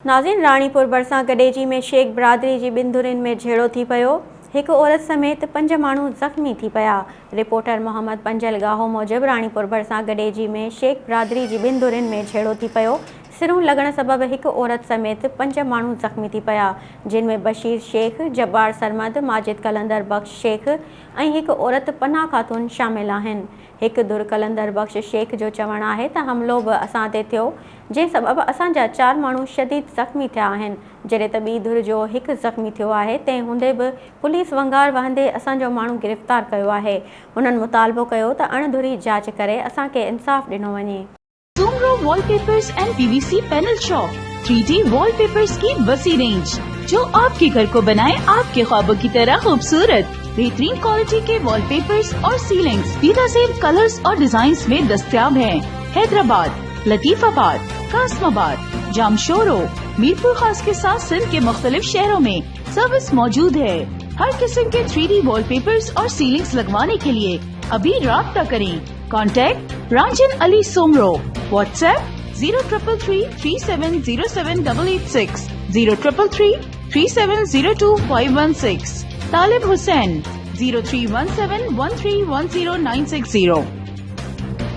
नाज़रीन, राणीपुर भरिसां गडेजी में शेख बिरादरी जी ॿिनि धुरियुनि में झेड़ो थी पियो। हिकु औरत समेत 5 माण्हू ज़ख़्मी थी पिया। रिपोर्टर मोहम्मद पंजल गाहो मूजिब राणीपुर भरिसां गडेजी में शेख बिरादरी जी ॿिनि धुरियुनि में झेड़ो थी पियो। सिरूं लॻण सबबि हिकु औरत समेत 5 माण्हू ज़ख़्मी थी पिया, जिन में बशीर शेख, जब्बार सरमद, माजिद कलंदर बख्श शेख ऐं हिकु औरत पन्ना ख़ातून शामिल आहिनि। हिकु धुर कलंदर बख्श शेख जो चवणु आहे त हमिलो बि असां ते थियो, जंहिं सबबि असांजा 4 माण्हू शदीद ज़ख़्मी थिया आहिनि, जॾहिं त ॿी धुर जो हिकु ज़ख़्मी थियो आहे। तंहिं हूंदे बि पुलिस वंगार वहंदे असांजो माण्हू गिरफ़्तार कयो आहे। हुननि मुतालबो कयो त अणधुरी जांच करे असांखे इंसाफ़ ॾिनो वञे। Soomro wallpapers and PVC panel shop 3D wallpapers की वसी रेंज, जो आपके घर को बनाए आपके ख्वाबों की तरह खूबसूरत। बेहतरीन क्वालिटी के वॉलपेपर्स और सीलिंग्स बेनज़ीर कलर्स और डिजाइन्स में दस्तयाब हैं। हैदराबाद, लतीफाबाद, कासमाबाद, जामशोरो, मीरपुर खास के साथ सिंध के मुख्तलिफ शहरों में सर्विस मौजूद है। हर किस्म के 3D वॉलपेपर्स और सीलिंग्स लगवाने के लिए अभी राब्ता करें। कॉन्टैक्ट रांजन अली सोमरो। व्हाट्सएप 0333370786, 03333702 516। तालिब हुसैन 031713109660।